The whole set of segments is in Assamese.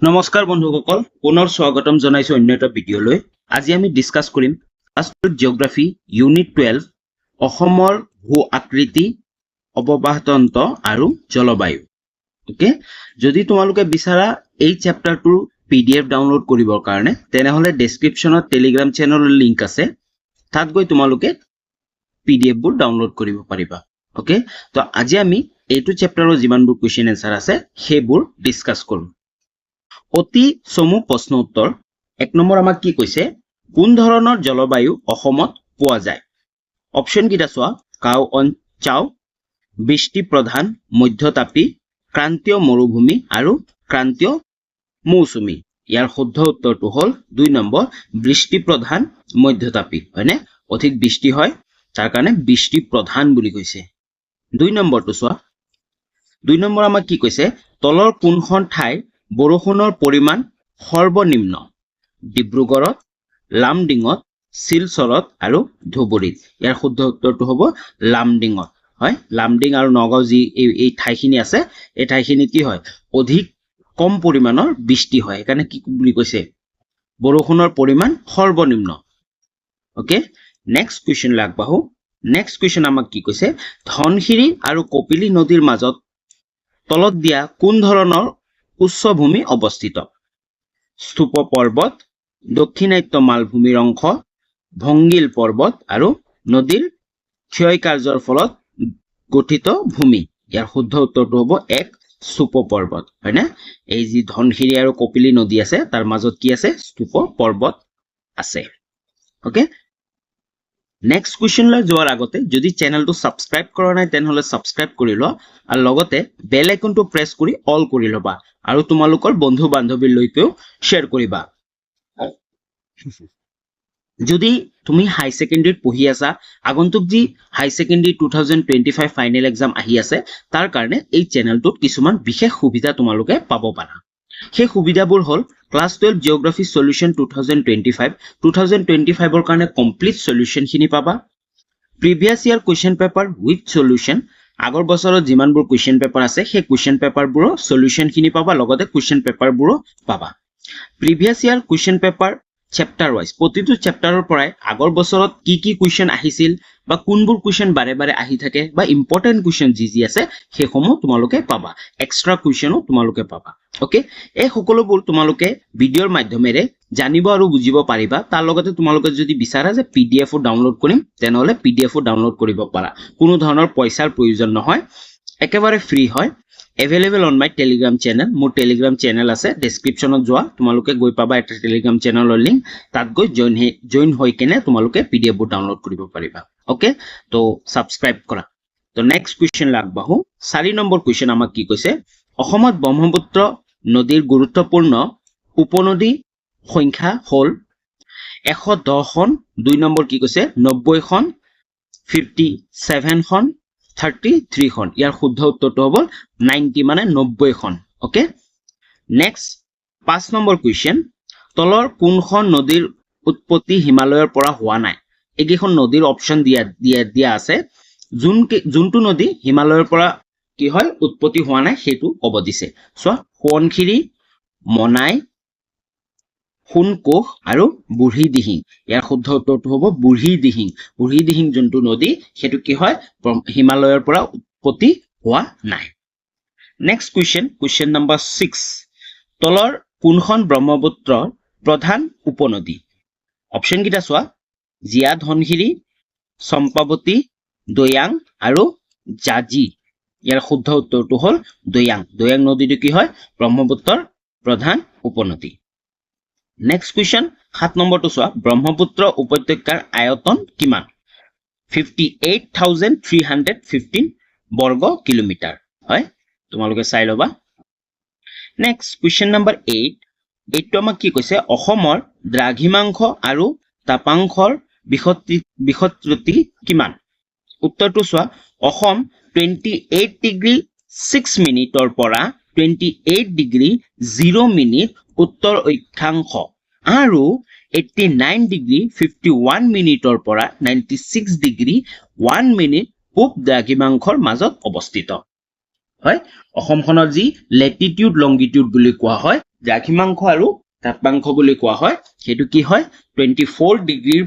নমস্কাৰ বন্ধুসকল পুনৰ স্বাগতম জনাইছো অন্য এটা ভিডিঅলৈ আজি আমি ডিসকাস কৰিম ক্লাস 12 জিওগ্ৰাফি ইউনিট 12 অসমৰ ভূ আকৃতি অৱবাহিতন্ত্ৰ আৰু জলবায়ু ওকে যদি তোমালোকে বিচাৰা এই চেপ্টাৰটোৰ পিডিএফ ডাউনলোড কৰিবৰ কাৰণে তেনেহলে ডেসক্ৰিপচনত টেলিগ্ৰাম চেনেলৰ লিংক আছে তাত গৈ তোমালোকে পিডিএফ বোৰ ডাউনলোড কৰিব পাৰিবা ওকে তো আজি আমি এইটো চেপ্টাৰৰ যিমানবোৰ কোৱেশ্চন আনসাৰ আছে সেইবোৰ ডিসকাস কৰিম অতি চমু প্ৰশ্ন উত্তৰ এক নম্বৰ আমাক কি কৈছে কোন ধৰণৰ জলবায়ু অসমত পোৱা যায় অপচন কিটা চোৱা কাউ অঞ্চাও বৃষ্টি প্ৰধান মধ্যতাপী ক্ৰান্তীয় মৰুভূমি আৰু ক্ৰান্তীয় মৌচুমী ইয়াৰ শুদ্ধ উত্তৰটো হ'ল 2 নম্বৰ বৃষ্টি প্ৰধান মধ্যতাপী হয়নে অধিক বৃষ্টি হয় তাৰ কাৰণে বৃষ্টি প্ৰধান বুলি কৈছে 2 নম্বৰটো চোৱা 2 নম্বৰ আমাক কি কৈছে তলৰ কোনখন ঠাই বৰষুণৰ পৰিমাণ সৰ্বনিম্ন ডিব্ৰুগড়ত লামডিঙত শিলচৰত আৰু ধুবুৰীত ইয়াৰ শুদ্ধ উত্তৰটো হ'ব লামডিঙত হয় লামডিং আৰু নগাঁও যি এই ঠাইখিনি আছে এই ঠাইখিনি কি হয় অধিক কম পৰিমাণৰ বৃষ্টি হয় কাৰণে কি বুলি কৈছে বৰষুণৰ পৰিমাণ সৰ্বনিম্ন ওকে নেক্সট কোৱেশ্চন লাগবাহু নেক্সট কোৱেশ্চন আমাক কি কৈছে ধনশিৰি আৰু কপিলী নদীৰ মাজত তলত দিয়া কোন ধৰণৰ উচ্চভূমি অৱস্থিত স্তূপ পৰ্বত দক্ষিণাত্য মালভূমিৰ অংশ ভংগিল পৰ্বত আৰু নদীৰ ক্ষয় কাৰ্যৰ ফলত গঠিত ভূমি ইয়াৰ শুদ্ধ উত্তৰটো হ'ব এক স্তূপ পৰ্বত হয়নে এই যি ধনশিৰি আৰু কপিলী নদী আছে তাৰ মাজত কি আছে স্তূপ পৰ্বত আছে ওকে নেক্সট কোৱেশ্চন লৈ যোৱাৰ আগতে যদি চেনেলটো সাবস্ক্ৰাইব কৰা নাই তেনেহলে সাবস্ক্ৰাইব কৰি ল আৰু লগতে বেল আইকনটো প্ৰেছ কৰি অল কৰি লবা আৰু তোমালোকৰ বন্ধু বান্ধৱীৰ লৈকেও শেয়াৰ কৰিবা যদি তুমি হাই সেকেন্ডাৰীত পঢ়ি আছা আগন্তুক যি হাই সেকেন্ডাৰী 2025 ফাইনেল এক্সাম আহি আছে তাৰ কাৰণে এই চেনেলটোত কিছুমান বিশেষ সুবিধা তোমালোকে পাব পাৰা সেই সুবিধাবোৰ হ'ল ক্লাস 12 জিওগ্ৰাফি সলিউশন 2025 ৰ কাৰণে কমপ্লিট সলিউশন খিনি পাবা প্ৰিভিয়াস ইয়াৰ কোৱেশ্চন পেপাৰ উইথ সলিউশন আগৰ বছৰত যিমানবোৰ কোৱেশ্চন পেপাৰ আছে সেই কোৱেশ্চন পেপাৰবোৰৰ সলিউশন খিনি পাবা লগতে কোৱেশ্চন পেপাৰবোৰো পাবা প্ৰিভিয়াস ইয়াৰ কোৱেশ্চন পেপাৰ চেপ্টাৰ ওয়াইজ প্ৰতিটো চেপ্টাৰৰ পৰাই আগৰ বছৰত কি কোৱেশ্চন আহিছিল বা কোনবোৰ কোৱেশ্চন বাৰে বাৰে আহি থাকে বা ইম্পৰ্টেন্ট কোৱেশ্চন যি আছে সেইসমূহ তোমালোকে পাবা এক্সট্ৰা কোৱেশ্চনো তোমালোকে পাবা ওকে এই সকলোবোৰ তোমালোকে ভিডিঅ'ৰ মাধ্যমেৰে জানিব আৰু বুজিব পাৰিবা তাৰ লগতে তোমালোকে যদি বিচাৰা যে পিডিএফ ও ডাউনলোড কৰিম তেনেহলে পিডিএফ ও ডাউনলোড কৰিব পাৰা কোনো ধৰণৰ পইচাৰ প্ৰয়োজন নহয় একেবাৰে ফ্ৰী হয় available on my telegram channel মোৰ telegram channel আছে descriptionত যোৱা তোমালোকে গৈ পাবা এটা telegram channelৰ লিংক তাত গৈ জয়েন হৈ কেনে তোমালোকে pdf বোৰ ডাউনলোড কৰিব পাৰিবা ওকে তো সাবস্ক্ৰাইব কৰা তো নেক্সট কোৱেশ্চন লাগবাহু 4 নম্বৰ কোৱেশ্চন আমাক কি কৈছে অসমত ব্ৰহ্মপুত্ৰ নদীৰ গুৰুত্বপূৰ্ণ উপনদী সংখ্যা হ'ল 110 খন 2 নম্বৰ কি কৈছে 90 খন 57 খন 33 খন ইয়াৰ শুদ্ধ উত্তৰটো হ'ব 90 মানে 90 খন ওকে নেক্সট 5 নম্বৰ কোৱেশ্চন তলৰ কোনখন নদীৰ উৎপত্তি হিমালয়ৰ পৰা হোৱা নাই এইকেইখন নদীৰ অপচন দিয়া আছে যোনটো নদী হিমালয়ৰ পৰা কি হয় উৎপত্তি হোৱা নাই হেতু ক'ব দিছে সো সোৱণশিৰি মনাই সোণকোষ আৰু বুঢ়ীদিহিং ইয়াৰ শুদ্ধ উত্তৰটো হ'ব বুঢ়ীদিহিং যোনটো নদী হেতু কি হয় হিমালয়ৰ পৰা উৎপত্তি হোৱা নাই নেক্সট কোৱেশ্চন নম্বৰ 6 তলৰ কোনখন ব্ৰহ্মপুত্ৰৰ প্ৰধান উপনদী অপচন কিটা চোৱা জিয়া ধনশিৰি চম্পাৱতী দয়াং আৰু জাজি ইয়াৰ শুদ্ধ উত্তৰটো হ'ল দয়াং নদীটো কি হয় ব্ৰহ্মপুত্ৰৰ প্ৰধান উপনদী নেক্সট কোৱেশ্চন 7 নম্বৰটো চোৱা ব্ৰহ্মপুত্ৰ উপত্যকাৰ আয়তন কিমান 58315 বৰ্গ কিলোমিটাৰ হয় তোমালোকে চাই লবা নেক্সট কোৱেশ্চন নম্বৰ 8 এইটো আমাক কি কৈছে অসমৰ দ্ৰাঘিমাংশ আৰু তাপাংশৰ বিসতৃতি কিমান উত্তৰটো চোৱা অসম 28 ডিগ্ৰী 6 মিনিটৰ পৰা 28 ডিগ্ৰী 0 মিনিট উত্তৰ অক্ষাংশ আৰু 89 ডিগ্ৰী 51 মিনিটৰ পৰা 96 ডিগ্ৰী 1 মিনিট পূব দ্ৰাঘিমাংশৰ মাজত অৱস্থিত হয় অসমখনৰ যি লেটিটিউড লংগিটিউড বুলি কোৱা হয় দ্ৰাঘিমাংশ আৰু তাপাংশ বুলি কোৱা হয় হেতু কি হয় 24 ডিগ্ৰী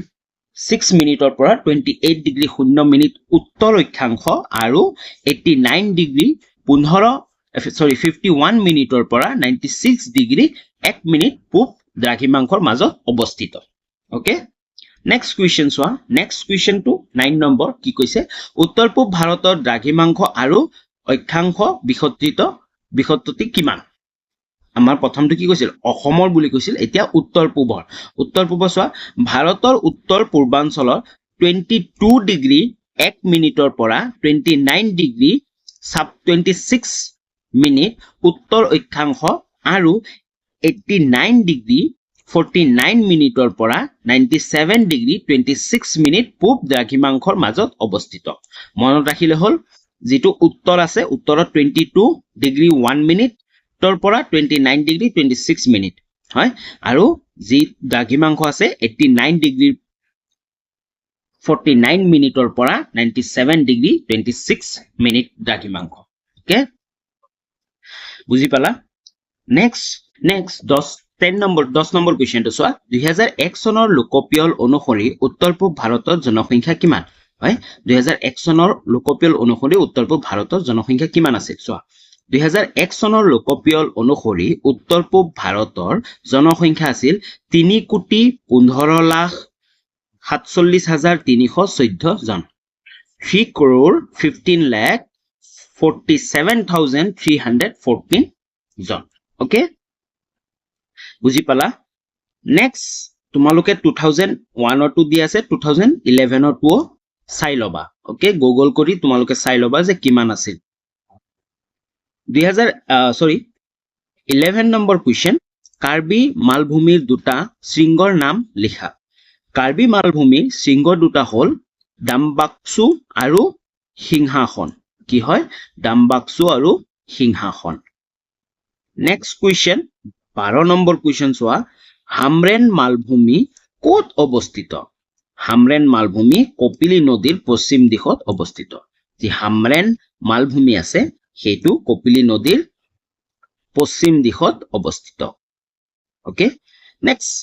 6 মিনিটৰ পৰা 28 ডিগ্ৰী 0 মিনিট উত্তৰ অক্ষাংশ আৰু 89 ডিগ্ৰী 51 মিনিটৰ পৰা 96 ডিগ্ৰী 1 মিনিট পূব দ্ৰাঘিমাংশৰ মাজত অৱস্থিত ওকে নেক্সট কোৱেশ্চন সোৱা নেক্সট কোৱেশ্চন টু 9 নম্বৰ কি কৈছে উত্তৰ পূব ভাৰতৰ দ্ৰাঘিমাংশ আৰু অক্ষাংশ বিসত্ততি কিমান আমাৰ প্ৰথমটো কি কৈছিল অসমৰ বুলি কৈছিল এতিয়া উত্তৰ পূবৰ সোৱা ভাৰতৰ উত্তৰ পূৰ্বাঞ্চলৰ 22 ডিগ্ৰী 1 মিনিটৰ পৰা 29 ডিগ্ৰী 26 মিনিট উত্তৰ অক্ষাংশ আৰু 89 ডিগ্ৰী 49 মিনিটৰ পৰা 97 ডিগ্ৰী 26 মিনিট পূব দ্ৰাঘিমাংশৰ মাজত অৱস্থিত মনত ৰাখিলে হল যেটো উত্তৰ আছে উত্তৰত 22 ডিগ্ৰী 1 মিনিট তৰ পৰা 29 ডিগ্ৰী 26 মিনিট হয় আৰু যি দ্ৰাঘিমাংশ আছে 89 ডিগ্ৰী 49 মিনিটৰ পৰা 97 ডিগ্ৰী 26 মিনিট দ্ৰাঘিমাংশ ওকে বুজি পালা নেক্সট 10 নম্বৰ কোৱেশ্চনটো সোৱা 2001 চনৰ লোকপিয়ল অনুসৰি উত্তৰ পূব ভাৰতৰ জনসংখ্যা কিমান হয় 2001 চনৰ লোকপিয়ল অনুসৰি উত্তৰ পূব ভাৰতৰ জনসংখ্যা কিমান আছিল সোৱা 2001 চনৰ লোকপিয়ল অনুসৰি উত্তৰ পূব ভাৰতৰ জনসংখ্যা আছিল 3,47,314 জন 3,15,47,314 জন ওকে বুজি পালা নেক্সট তোমালোকে 2001 ৰ টু দি আছে 2011 ৰ টু চাই লবা ওকে গুগল কৰি তোমালোকে চাই লবা যে কিমান আছিল 11 নম্বৰ কোৱেশ্চন কাৰ্বি মালভূমিৰ দুটা শৃংগৰ নাম লিখা কাৰ্বি মালভূমিৰ শৃংগ দুটা হল ডাম্বাক্সু আৰু সিংহাসন কি হয় ডাম্বাক্সু আৰু সিংহাসন নেক্সট কোৱেশ্চন 12 নম্বৰ কোৱেশ্চন সোৱা হামৰেন মালভূমি ক'ত অৱস্থিত হামৰেন মালভূমি কপিলী নদীৰ পশ্চিম দিশত অৱস্থিত যি হামৰেন মালভূমি আছে হেতু কপিলী নদীৰ পশ্চিম দিশত অৱস্থিত okay next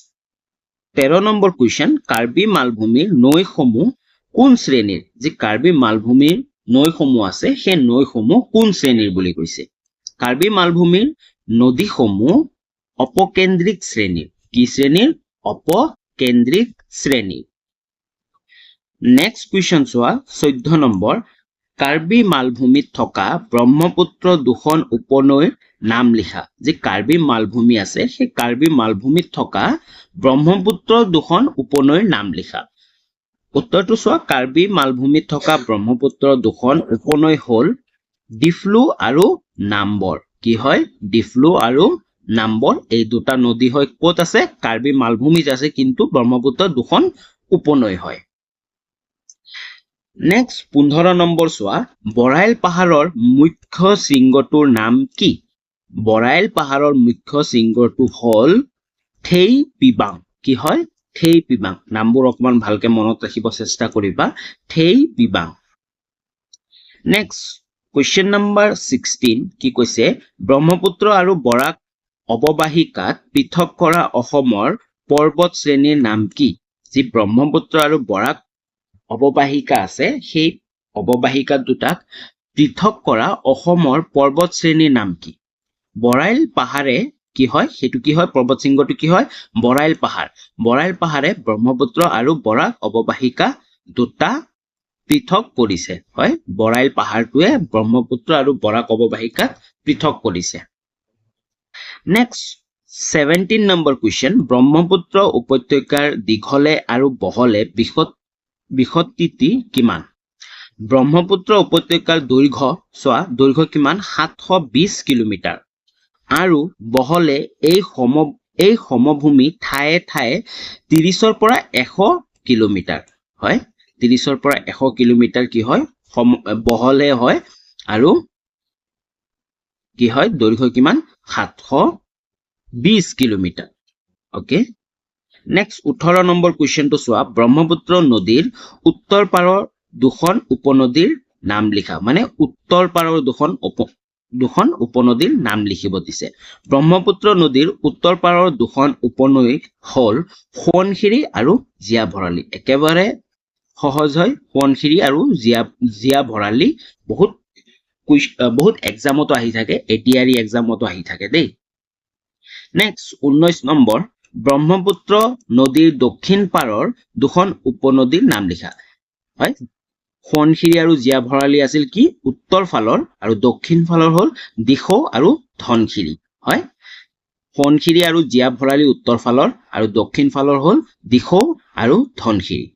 13 number question Karbi মালভূমিৰ নৈসমূহ কোন শ্ৰেণীৰ যি কাৰ্বি মালভূমিৰ নৈসমূহ আছে সেই নৈসমূহ কোন শ্ৰেণীৰ বুলি কৈছে কাৰ্বি মালভূমিৰ নদীসমূহ অপকেন্দ্ৰিক শ্ৰেণীৰ কি শ্ৰেণীৰ অপকেন্দ্ৰিক শ্ৰেণীৰ নেক্সট কোৱেশ্চন সোৱা 14 নম্বৰ কাৰ্বি মালভূমিত থকা ব্ৰহ্মপুত্ৰ দুখন উপনৈৰ নাম লিখা যে কাৰ্বি মালভূমি আছে সেই কাৰ্বি মালভূমিত থকা ব্ৰহ্মপুত্ৰ দুখন উপনৈৰ নাম লিখা উত্তৰটো সোৱা কাৰ্বি মালভূমিত থকা ব্ৰহ্মপুত্ৰ দুখন উপনৈ হল ডিফলু আৰু নাম্বৰ কি হয় ডিফলু আৰু নাম্বৰ এই দুটা নদী হয় ক'ত আছে কাৰ্বি মালভূমিত আছে কিন্তু ব্ৰহ্মপুত্ৰ দুখন উপনৈ হয় নেক্সট 15 নম্বৰ সোৱা বৰাইল পাহাৰৰ মুখ্য শৃংগটোৰ নাম কি বৰাইল পাহাৰৰ মুখ্য শৃংগটো হল থেই পিবাং কি হয় থেই পিবাং নামবোৰ অকমান ভালকে মনত ৰাখিব চেষ্টা কৰিবা থেই পিবাং নেক্সট কোৱেশ্চন নম্বৰ 16 কি কৈছে ব্ৰহ্মপুত্ৰ আৰু বৰাক অৱবাহিকাত পৃথক কৰা অসমৰ পৰ্বত শ্ৰেণীৰ নাম কি যি ব্ৰহ্মপুত্ৰ আৰু বৰাক অৱবাহিকা আছে সেই অৱবাহিকা দুটাক পৃথক কৰা অসমৰ পৰ্বত শ্ৰেণীৰ নাম কি বৰাইল পাহাৰে কি হয় হেতু কি হয় পৰ্বত শৃংগটো কি হয় বৰাইল পাহাৰে ব্ৰহ্মপুত্ৰ আৰু বৰাক অৱবাহিকা দুটা পৃথক কৰিছে হয় বৰাইল পাহাৰটোৱে ব্ৰহ্মপুত্ৰ আৰু বৰাক অৱবাহিকাক পৃথক কৰিছে নেক্সট 17 নম্বৰ কোৱেশ্চন ব্ৰহ্মপুত্ৰ উপত্যকাৰ দীঘলে আৰু বহলে বিসত্ততি কিমান ব্ৰহ্মপুত্ৰ উপত্যকাৰ দৈৰ্ঘ্য কিমান 720 কিলোমিটাৰ আৰু বহলে এই সমভূমি ঠায়ে 30 পৰা 100 কিলোমিটাৰ হয় 30 পৰা 100 কিলোমিটাৰ কি হয় বহলে হয় আৰু কি হয় দৈৰ্ঘ্য কিমান 720 কিলোমিটাৰ ওকে নেক্সট 18 নম্বৰ কোৱেশ্চনটো সোৱা ব্ৰহ্মপুত্ৰ নদীৰ উত্তৰ পাৰৰ দুখন উপনদীৰ নাম লিখা মানে উত্তৰ পাৰৰ দুখন দুখন উপনদীৰ নাম লিখিব দিছে ব্ৰহ্মপুত্ৰ নদীৰ উত্তৰ পাৰৰ দুখন উপনৈ হ'ল সোৱণশিৰি আৰু জীয়া ভৰালী একেবাৰে সহজ হয় সোৱণশিৰি আৰু জীয়া ভৰালী বহুত এক্সামতো আহি থাকে এটিআৰই এক্সামতো আহি থাকে দেই নেক্সট 19 নম্বৰ ব্ৰহ্মপুত্ৰ নদীৰ দক্ষিণ পাৰৰ দুখন উপনদীৰ নাম লিখা হয় সোৱণশিৰি আৰু জীয়া ভৰালী আছিল কি উত্তৰ ফালৰ আৰু দক্ষিণ ফালৰ হ'ল দিখৌ আৰু ধনশিৰি হয় সোৱণশিৰি আৰু জীয়া ভৰালী উত্তৰ ফালৰ আৰু দক্ষিণ ফালৰ হ'ল দিখৌ আৰু ধনশিৰি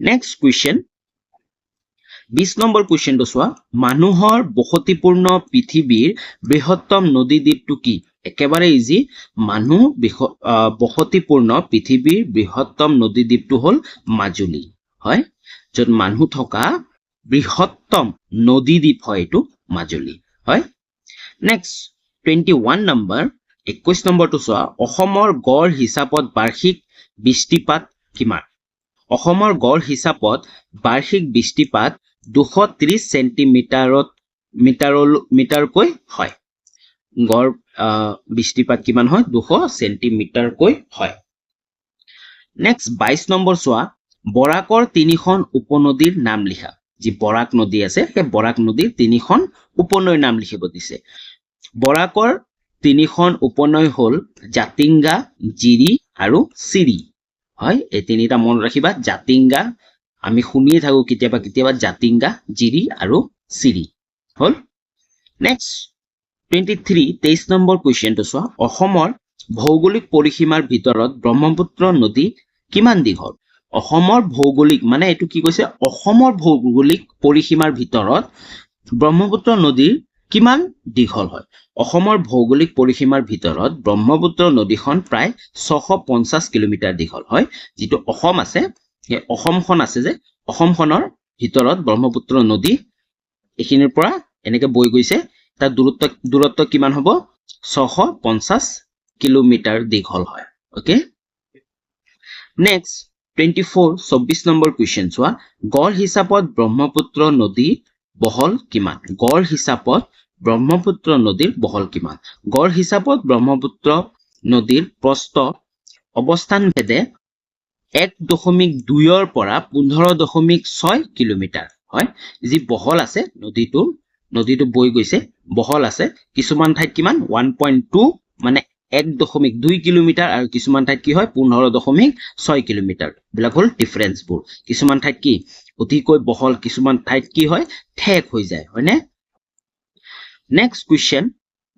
নেক্সট কুৱেশ্যন 20 নম্বৰ কুৱেশ্যনটো চোৱা মানুহৰ বসতিপূৰ্ণ পৃথিৱীৰ বৃহত্তম নদী দ্বীপটো কি একেবাৰে ইজি মানুহ বসতিপূৰ্ণ পৃথিৱীৰ বৃহত্তম নদী দ্বীপটো হ'ল মাজুলী হয় য'ত মানুহ থকা বৃহত্তম নদী দ্বীপ হয় এইটো মাজুলী হয় নেক্সট 21 নম্বৰ 21 নম্বৰটো চোৱা অসমৰ গড় হিচাপত বাৰ্ষিক বৃষ্টিপাত কিমান অসমৰ গড় হিচাপত বাৰ্ষিক বৃষ্টিপাত 230 মিটাৰকৈ হয় গড় বৃষ্টিপাত কিমান হয় 200 সেন্টিমিটাৰকৈ হয় নেক্সট 22 নম্বৰ চোৱা বৰাকৰ তিনিখন উপনদীৰ নাম লিখা যি বৰাক নদী আছে সেই বৰাক নদীৰ তিনিখন উপনৈৰ নাম লিখিব দিছে বৰাকৰ তিনিখন উপনৈ হ'ল জাতিংগা জিৰি আৰু চিৰি হয় এই তিনিটা মনত ৰাখিবা জাতিংগা আমি শুনিয়ে থাকো কেতিয়াবা জাতিংগা জিৰি আৰু চিৰি হ'ল নেক্সট 23 নম্বৰ কুৱেশ্যনটো চোৱা অসমৰ ভৌগোলিক পৰিসীমাৰ ভিতৰত ব্ৰহ্মপুত্ৰ নদী কিমান দীঘল অসমৰ ভৌগোলিক মানে এইটো কি কৈছে অসমৰ ভৌগোলিক পৰিসীমাৰ ভিতৰত ব্ৰহ্মপুত্ৰ নদীৰ কিমান দীঘল হয় অসমৰ ভৌগোলিক পৰিসীমাৰ ভিতৰত ব্ৰহ্মপুত্ৰ নদীখন প্ৰায় 650 কিলোমিটাৰ দীঘল হয় যিটো অসম আছে সেই অসমখন আছে যে অসমখনৰ ভিতৰত ব্ৰহ্মপুত্ৰ নদী এখিনিৰ পৰা এনেকৈ বৈ গৈছে তাৰ দূৰত্ব কিমান হ'ব 650 কিলোমিটাৰ দীঘল হয় ওকে নেক্সট 24 নম্বৰ কুৱেশ্যন চোৱা গড় হিচাপত ব্ৰহ্মপুত্ৰ নদী বহল কিমান গড় হিচাপত ব্ৰহ্মপুত্ৰ নদীৰ বহল কিমান গড় হিচাপত ব্ৰহ্মপুত্ৰ নদীৰ প্ৰস্থ অৱস্থান ভেদে 1.2 পৰা 15.6 কিলোমিটাৰ হয় যি বহল আছে নদীটো বৈ গৈছে বহল আছে কিছুমান ঠাইত কিমান 1.2 মানে 1.2 কিলোমিটাৰ আৰু কিছুমান ঠাইত কি হয় 15.6 কিলোমিটাৰ বিলাক হ'ল ডিফাৰেন্সবোৰ কিছুমান ঠাইত কি অধিকৈ বহল কিছুমান ঠাইত কি হয় ঠেক হৈ যায় হয়নে নেক্সট কুৱেশ্যন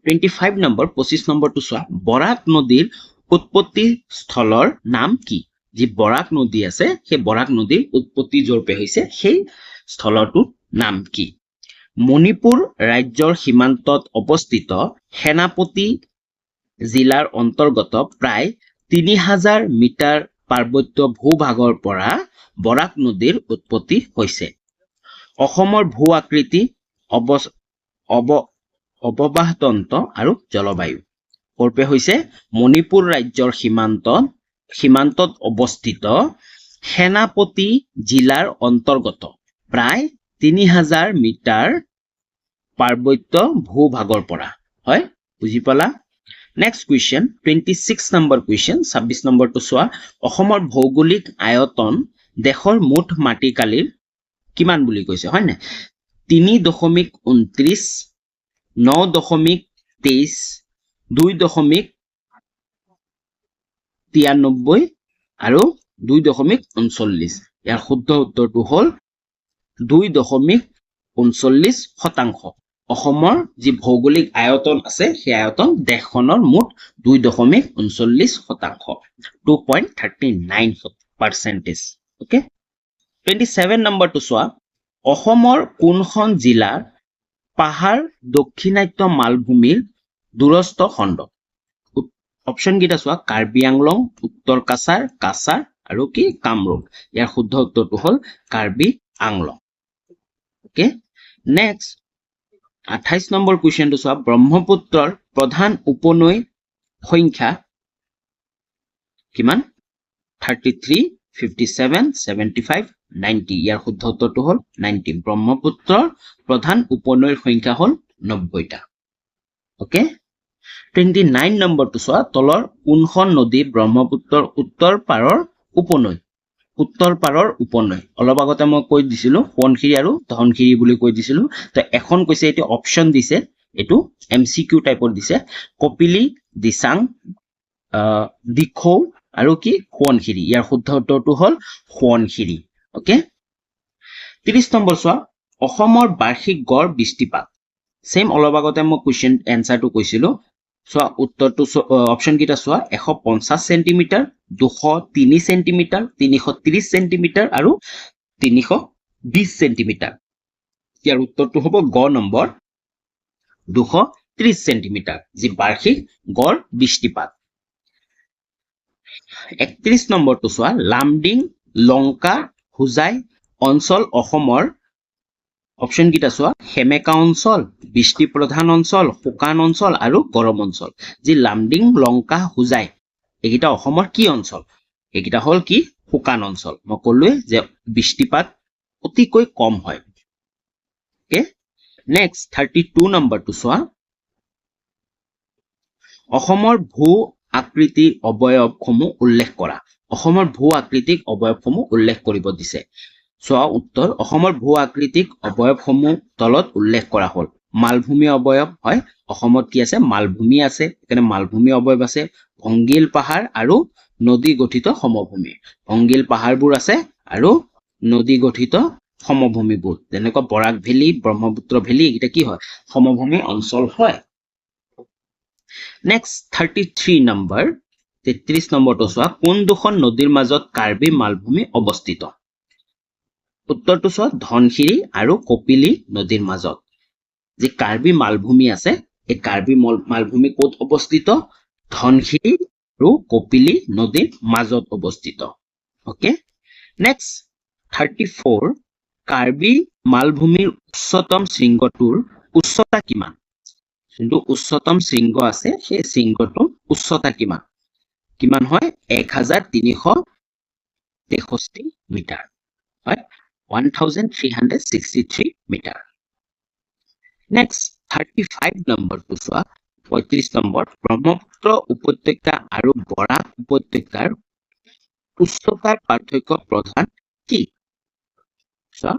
25 নম্বৰ 25 নম্বৰটো চোৱা বৰাক নদীৰ উৎপত্তি স্থলৰ নাম কি যি বৰাক নদী আছে সেই বৰাক নদীৰ উৎপত্তি জৰপে হৈছে সেই স্থলটোৰ নাম কি মণিপুৰ ৰাজ্যৰ সীমান্তত অৱস্থিত সেনাপতি জিলাৰ অন্তৰ্গত প্ৰায় 3000 মিটাৰ পাৰ্বত্য ভূভাগৰ পৰা বৰাক নদীৰ উৎপত্তি হৈছে অসমৰ ভূ আকৃতি অৱবাহতন্ত্ৰ আৰু জলবায়ু কৰপে হৈছে মণিপুৰ ৰাজ্যৰ সীমান্তত অৱস্থিত সেনাপতি জিলাৰ অন্তৰ্গত প্ৰায় 3000 মিটাৰ পাৰ্বত্য ভূভাগৰ পৰা হয় বুজি পালা নেক্সট কুৱেশ্যন 26 নম্বৰ কুৱেশ্যন 26 নম্বৰটো চোৱা অসমৰ ভৌগোলিক আয়তন দেশৰ মুঠ মাটিকালিৰ কিমান বুলি কৈছে হয় না 3.29 9.23 2.93 আৰু 2.39 ইয়াৰ শুদ্ধ উত্তৰটো হ'ল 2.39 শতাংশ অসমৰ যি ভৌগোলিক আয়তন আছে সেই আয়তন দেশখনৰ মুঠ 2.39 শতাংশ 2.39% ওকে 27 নম্বৰটো চোৱা অসমৰ কোনখন জিলাৰ পাহাৰ দক্ষিণাত্য মালভূমিৰ দূৰস্থ খণ্ড অপচন কেইটা চোৱা কাৰ্বি আংলং উত্তৰ কাছাৰ আৰু কি কামৰূপ ইয়াৰ শুদ্ধ উত্তৰটো হ'ল Karbi Anglong okay next 28 number কুৱেশ্যনটো চোৱা ব্ৰহ্মপুত্ৰৰ প্ৰধান উপনৈ সংখ্যা কিমান 33 57 75 90 ইয়াৰ শুদ্ধ উত্তৰটো হ'ল 90 ব্ৰহ্মপুত্ৰৰ প্ৰধান উপনৈৰ সংখ্যা হ'ল 90টা ওকে 29 নম্বৰটো চোৱা তলৰ কোনখন নদী ব্ৰহ্মপুত্ৰৰ উত্তৰ পাৰৰ উপনৈ অলপ আগতে মই কৈ দিছিলো সোৱণশিৰি আৰু ধনশিৰি বুলি কৈ দিছিলো তো এখন কৈছে এটো অপচন দিছে এটো এমসিকিউ টাইপৰ দিছে কপিলি দিচাং দিখৌ আৰু কি সোৱণশিৰি ইয়াৰ শুদ্ধ উত্তৰটো হ'ল সোৱণশিৰি ওকে 30 নম্বৰ চোৱা অসমৰ বাৰ্ষিক গড় বৃষ্টিপাত সেম অলপ আগতে মই কোৱেশ্চন এনসাৰটো কৈছিলো চোৱা উত্তৰটো অপচন কিটা চোৱা 150 সেন্টিমিটাৰ 203 সেন্টিমিটাৰ 330 সেন্টিমিটাৰ আৰু 320 সেন্টিমিটাৰ ইয়াৰ উত্তৰটো হ'ব গ নম্বৰ 230 সেন্টিমিটাৰ যি বাৰ্ষিক গড় বৃষ্টিপাত 31 নম্বৰটো চোৱা লামডিং লংকা হুজাই অঞ্চল অসমৰ অপচন কিটা চোৱা হেমেকা অঞ্চল বৃষ্টি প্ৰধান অঞ্চল শুকান অঞ্চল আৰু গৰম অঞ্চল যি লামডিং লংকা হুজাই এইকিটা অসমৰ কি অঞ্চল এইকিটা হল কি শুকান অঞ্চল মই কলোৱে যে বৃষ্টিপাত অতিকৈ কম হয় ওকে নেক্সট 32 নম্বৰটো চোৱা অসমৰ ভূ আকৃতিৰ অবয়ৱসমূহ উল্লেখ কৰা অসমৰ ভূ আকৃতিক অবয়ৱসমূহ উল্লেখ কৰিব দিছে চোৱা উত্তৰ অসমৰ ভূ আকৃতিক অবয়ৱসমূহ তলত উল্লেখ কৰা হ'ল মালভূমি অবয়ৱ হয় অসমত কি আছে মালভূমি আছে এখানে মালভূমি অবয়ৱ আছে ভংগিল পাহাৰ আৰু নদী গঠিত সমভূমি ভংগিল পাহাৰবোৰ আছে আৰু নদী গঠিত সমভূমিবোৰ যেনেকৈ বৰাক ভেলী ব্ৰহ্মপুত্ৰ ভেলী এটা কি হয় সমভূমি অঞ্চল হয় নেক্সট 33 নম্বৰ 33 নম্বৰটো চোৱা কোন দুখন নদীৰ মাজত কাৰ্বি মালভূমি অৱস্থিত উত্তৰটো চোৱা ধনশিৰি আৰু কপিলি নদীৰ মাজত যে কাৰ্বি মালভূমি আছে এই কাৰ্বি মালভূমি ক'ত অৱস্থিত ধনশিৰি আৰু কপিলি নদীৰ মাজত অৱস্থিত ওকে নেক্সট 34 কাৰ্বি মালভূমিৰ উচ্চতম শৃংগটোৰ উচ্চতা কিমান কিন্তু উচ্চতম শৃংগ আছে সেই শৃংগটোৰ উচ্চতা কিমান হয় 1363 মিটাৰ হয় 1363 মিটাৰ নেক্সট 35 নম্বৰটো চোৱা 35 নম্বৰ ব্ৰহ্মপুত্ৰ উপত্যকা আৰু বৰাক উপত্যকাৰ উচ্চতাৰ পাৰ্থক্য প্ৰধান কি চোৱা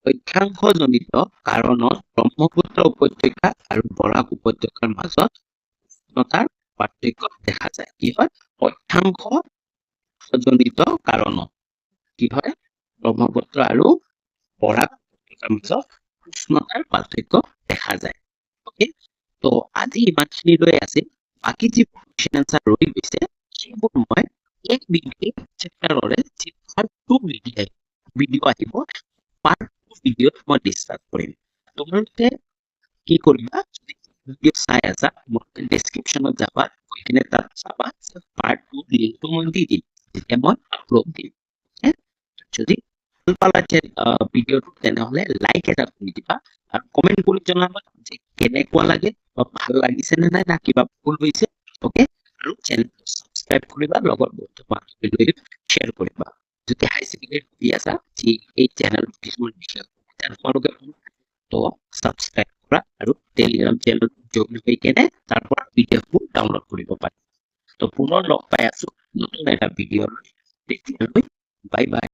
অক্ষাংশজনিত কাৰণত ব্ৰহ্মপুত্ৰ উপত্যকা আৰু বৰাক উপত্যকাৰ মাজত উষ্ণতাৰ পাৰ্থক্য দেখা যায় কি হয় অক্ষাংশজনিত কাৰণত কি হয় ব্ৰহ্মপুত্ৰ আৰু বৰাক উপত্যকাৰ মাজত উষ্ণতাৰ পাৰ্থক্য দেখা যায় ওকে তো আজি ইমানখিনি লৈ আছে বাকি যি কোৱেশ্চন আনসাৰ ৰৈ গৈছে সেইবোৰ মই এক ভিডিঅ চেপ্টাৰৰে যি পাৰ্ট 2 ভিডিঅ আহিব পাৰ্ট 2 ভিডিঅত মই ডিসকাস কৰিম তোমালোকে কি কৰিবা ভিডিঅ চাই আছা মই ডেসক্ৰিপচনত যাবা গৈ তাত চাবা পাৰ্ট 2 লিংকটো মই দি দিম যেতিয়া মই আপলোড দিম যদি ভাল পালা ভিডিঅটো তেনেহলে লাইক এটা কৰি দিবা আৰু কমেন্ট কৰি জনাবা যে কেনেকুৱা লাগে বা ভাল লাগিছে নে নাই না কিবা ভুল হৈছে ওকে আৰু চেনেলটো সাবস্ক্ৰাইব কৰিবা লগৰ বন্ধু বান্ধৱীলৈ শ্বেয়াৰ কৰিবা যদি হাই সেকেন্ডাৰী পঢ়ি আছা যে এই চেনেলটো কিছুমান বিষয় তোমালোকে তো সাবস্ক্ৰাইব কৰা আৰু টেলিগ্ৰাম চেনেল জইন হৈ কেনে তাৰ পৰা পিডিএফবোৰ ডাউনলোড কৰিব পাৰা তো পুনৰ লগ পাই আছো নতুন এটা ভিডিঅ' তেতিয়ালৈ বাই বাই